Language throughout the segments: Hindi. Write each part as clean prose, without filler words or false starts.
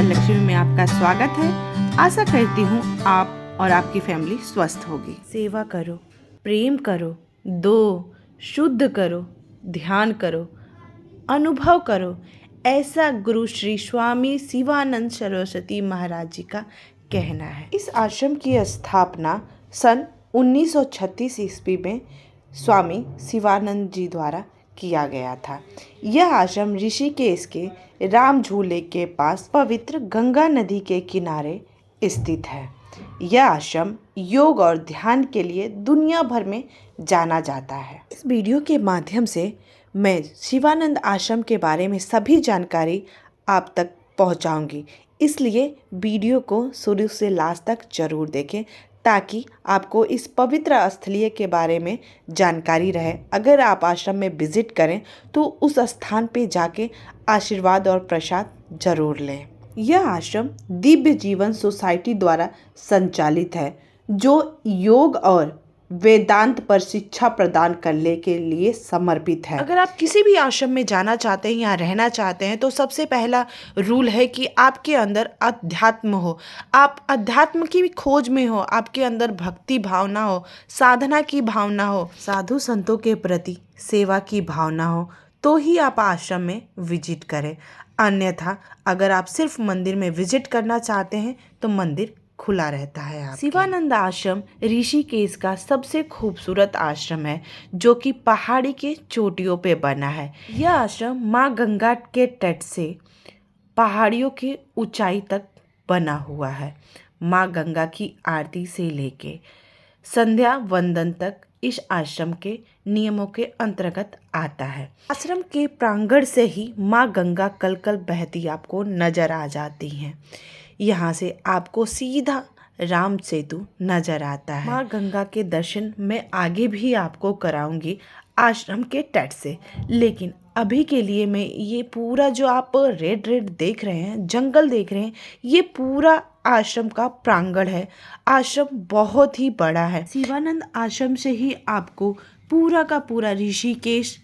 नमस्कार, लक्ष्मी में आपका स्वागत है। आशा करती हूँ आप और आपकी फैमिली स्वस्थ होगी। सेवा करो, प्रेम करो, दो, शुद्ध करो, ध्यान करो, अनुभव करो, ऐसा गुरु श्री स्वामी शिवानंद सरस्वती महाराज जी का कहना है। इस आश्रम की स्थापना सन 1936 ईस्वी में स्वामी शिवानंद जी द्वारा किया गया था। यह आश्रम ऋषिकेश के राम झूले के पास पवित्र गंगा नदी के किनारे स्थित है। यह आश्रम योग और ध्यान के लिए दुनिया भर में जाना जाता है। इस वीडियो के माध्यम से मैं शिवानंद आश्रम के बारे में सभी जानकारी आप तक पहुंचाऊंगी, इसलिए वीडियो को शुरू से लास्ट तक जरूर देखें ताकि आपको इस पवित्र स्थलीय के बारे में जानकारी रहे। अगर आप आश्रम में विजिट करें तो उस स्थान पे जाके आशीर्वाद और प्रसाद जरूर लें। यह आश्रम दिव्य जीवन सोसाइटी द्वारा संचालित है, जो योग और वेदांत पर शिक्षा प्रदान करने के लिए समर्पित है। अगर आप किसी भी आश्रम में जाना चाहते हैं या रहना चाहते हैं तो सबसे पहला रूल है कि आपके अंदर अध्यात्म हो, आप अध्यात्म की खोज में हो, आपके अंदर भक्ति भावना हो, साधना की भावना हो, साधु संतों के प्रति सेवा की भावना हो, तो ही आप आश्रम में विजिट करें। अन्यथा अगर आप सिर्फ मंदिर में विजिट करना चाहते हैं तो मंदिर खुला रहता है आपके। शिवानंद आश्रम ऋषिकेश का सबसे खूबसूरत आश्रम है, जो कि पहाड़ी के चोटियों पे बना है। यह आश्रम माँ गंगा के तट से पहाड़ियों के ऊंचाई तक बना हुआ है। माँ गंगा की आरती से लेके संध्या वंदन तक इस आश्रम के नियमों के अंतर्गत आता है। आश्रम के प्रांगण से ही माँ गंगा कल कल बहती आपको नजर आ जाती हैं। यहाँ से आपको सीधा राम सेतु नजर आता है। माँ गंगा के दर्शन मैं आगे भी आपको कराऊंगी आश्रम के तट से, लेकिन अभी के लिए मैं ये पूरा जो आप रेड रेड देख रहे हैं, जंगल देख रहे हैं, ये पूरा आश्रम का प्रांगण है। आश्रम बहुत ही बड़ा है। शिवानंद आश्रम से ही आपको पूरा का पूरा ऋषिकेश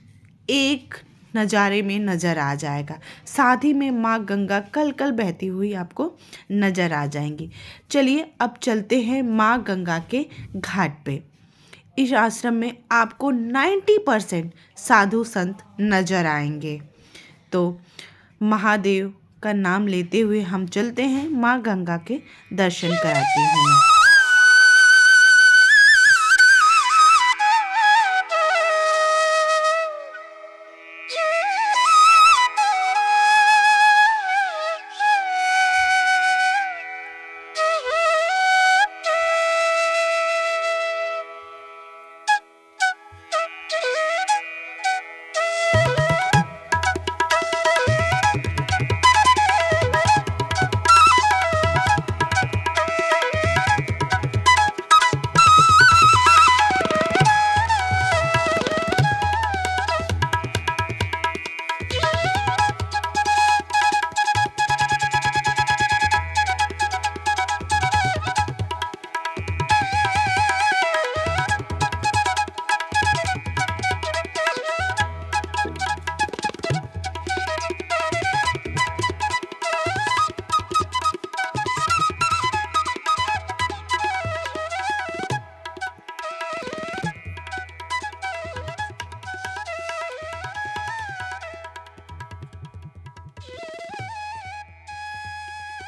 एक नज़ारे में नज़र आ जाएगा। साथ ही में माँ गंगा कल कल बहती हुई आपको नज़र आ जाएंगी। चलिए अब चलते हैं माँ गंगा के घाट पे। इस आश्रम में आपको 90% साधु संत नज़र आएंगे। तो महादेव का नाम लेते हुए हम चलते हैं, माँ गंगा के दर्शन कराती हूँ मैं।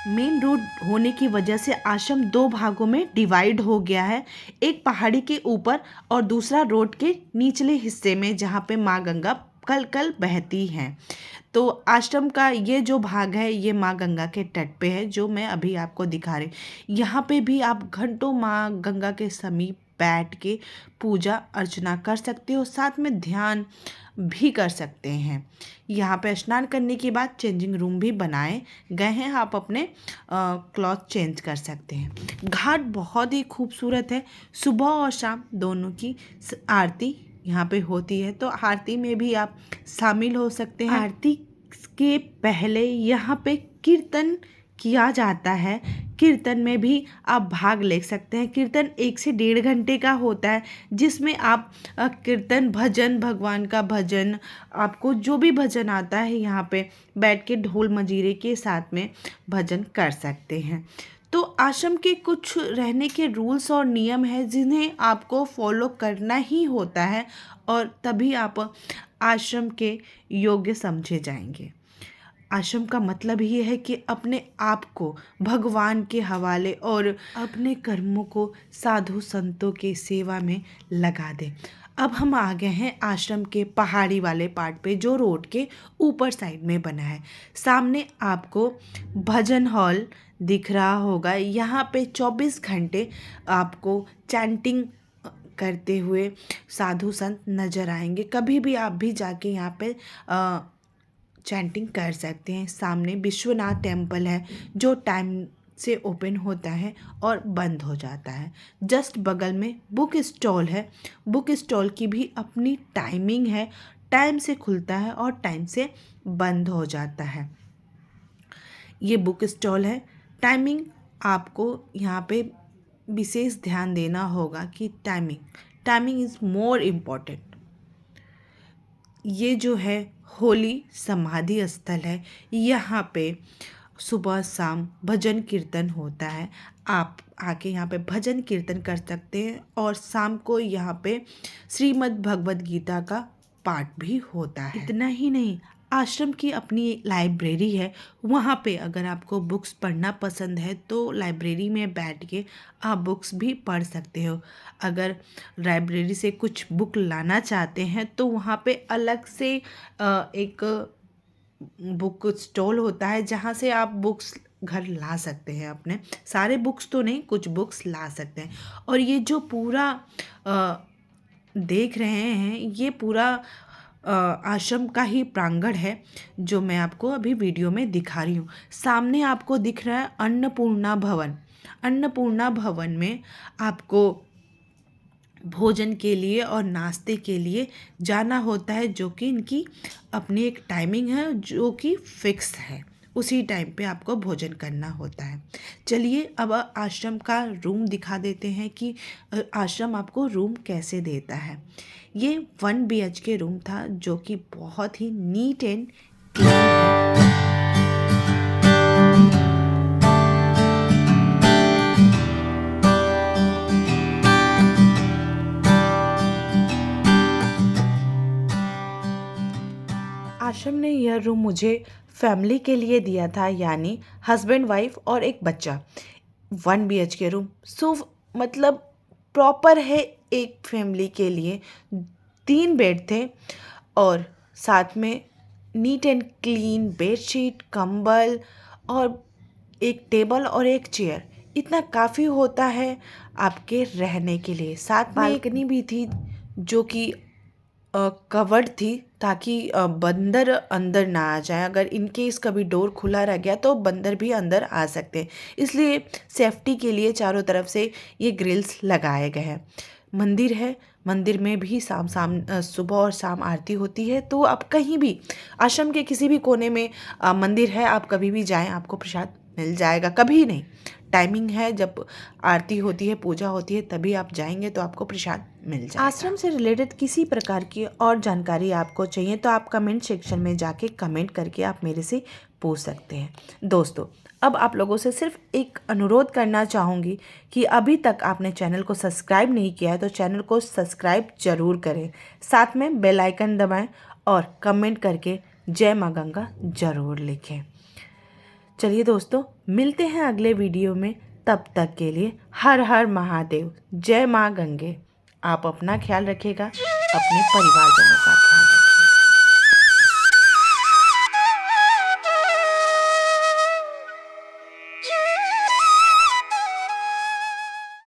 मेन रोड होने की वजह से आश्रम दो भागों में डिवाइड हो गया है, एक पहाड़ी के ऊपर और दूसरा रोड के निचले हिस्से में, जहाँ पे माँ गंगा कल कल बहती हैं। तो आश्रम का ये जो भाग है ये माँ गंगा के तट पे है, जो मैं अभी आपको दिखा रही। यहाँ पे भी आप घंटों माँ गंगा के समीप बैठ के पूजा अर्चना कर सकते हो, साथ में ध्यान भी कर सकते हैं। यहाँ पे स्नान करने के बाद चेंजिंग रूम भी बनाए गए हैं, आप अपने क्लॉथ चेंज कर सकते हैं। घाट बहुत ही खूबसूरत है। सुबह और शाम दोनों की आरती यहाँ पे होती है, तो आरती में भी आप शामिल हो सकते हैं। आरती के पहले यहाँ पे कीर्तन किया जाता है। कीर्तन में भी आप भाग ले सकते हैं। कीर्तन 1 से 1.5 घंटे का होता है, जिसमें आप कीर्तन भजन, भगवान का भजन, आपको जो भी भजन आता है यहाँ पे बैठ के ढोल मंजीरे के साथ में भजन कर सकते हैं। तो आश्रम के कुछ रहने के रूल्स और नियम हैं जिन्हें आपको फॉलो करना ही होता है, और तभी आप आश्रम के योग्य समझे जाएंगे। आश्रम का मतलब ही है कि अपने आप को भगवान के हवाले और अपने कर्मों को साधु संतों के सेवा में लगा दें। अब हम आ गए हैं आश्रम के पहाड़ी वाले पार्ट पे, जो रोड के ऊपर साइड में बना है। सामने आपको भजन हॉल दिख रहा होगा। यहाँ पे 24 घंटे आपको चैंटिंग करते हुए साधु संत नज़र आएंगे। कभी भी आप भी जाके यहाँ पे चैंटिंग कर सकते हैं। सामने विश्वनाथ टेम्पल है, जो टाइम से ओपन होता है और बंद हो जाता है। जस्ट बगल में बुक स्टॉल है। बुक स्टॉल की भी अपनी टाइमिंग है, टाइम से खुलता है और टाइम से बंद हो जाता है। ये बुक स्टॉल है। टाइमिंग आपको यहाँ पे विशेष ध्यान देना होगा कि टाइमिंग इज़ मोर इम्पॉर्टेंट। ये जो है होली समाधि स्थल है। यहाँ पे सुबह शाम भजन कीर्तन होता है। आप आके यहाँ पे भजन कीर्तन कर सकते हैं, और शाम को यहाँ पे श्रीमद् भगवद गीता का पाठ भी होता है। इतना ही नहीं, आश्रम की अपनी लाइब्रेरी है। वहाँ पे अगर आपको बुक्स पढ़ना पसंद है तो लाइब्रेरी में बैठ के आप बुक्स भी पढ़ सकते हो। अगर लाइब्रेरी से कुछ बुक लाना चाहते हैं तो वहाँ पे अलग से एक बुक स्टॉल होता है, जहाँ से आप बुक्स घर ला सकते हैं। अपने सारे बुक्स तो नहीं, कुछ बुक्स ला सकते हैं। और ये जो पूरा देख रहे हैं, ये पूरा आश्रम का ही प्रांगण है, जो मैं आपको अभी वीडियो में दिखा रही हूँ। सामने आपको दिख रहा है अन्नपूर्णा भवन। अन्नपूर्णा भवन में आपको भोजन के लिए और नाश्ते के लिए जाना होता है, जो कि इनकी अपनी एक टाइमिंग है जो कि फिक्स है। उसी टाइम पे आपको भोजन करना होता है। चलिए अब आश्रम का रूम दिखा देते हैं कि आश्रम आपको रूम कैसे देता है। ये 1 BHK रूम था, जो कि बहुत ही नीट एंड क्लीन है। आश्रम ने यह रूम मुझे फैमिली के लिए दिया था, यानी हस्बैंड वाइफ और एक बच्चा। 1 BHK रूम मतलब प्रॉपर है एक फैमिली के लिए। 3 बेड थे और साथ में नीट एंड क्लीन बेडशीट, कंबल और एक टेबल और एक चेयर। इतना काफ़ी होता है आपके रहने के लिए। साथ में बालकनी भी थी, जो कि कवर्ड थी, ताकि बंदर अंदर ना आ जाए। अगर इन केस कभी डोर खुला रह गया तो बंदर भी अंदर आ सकते हैं, इसलिए सेफ्टी के लिए चारों तरफ से ये ग्रिल्स लगाए गए हैं। मंदिर है। मंदिर में भी सुबह और शाम आरती होती है। तो आप कहीं भी आश्रम के किसी भी कोने में मंदिर है, आप कभी भी जाएं, आपको प्रसाद मिल जाएगा। कभी नहीं, टाइमिंग है, जब आरती होती है, पूजा होती है, तभी आप जाएंगे तो आपको प्रसाद मिल जाएगा। आश्रम से रिलेटेड किसी प्रकार की और जानकारी आपको चाहिए तो आप कमेंट सेक्शन में जाके कमेंट करके आप मेरे से पूछ सकते हैं। दोस्तों, अब आप लोगों से सिर्फ एक अनुरोध करना चाहूँगी कि अभी तक आपने चैनल को सब्सक्राइब नहीं किया है तो चैनल को सब्सक्राइब जरूर करें। साथ में बेल आइकन दबाएं और कमेंट करके जय माँ गंगा जरूर लिखें। चलिए दोस्तों, मिलते हैं अगले वीडियो में। तब तक के लिए हर हर महादेव, जय माँ गंगे। आप अपना ख्याल रखिएगा, अपने परिवारजनों का ख्याल।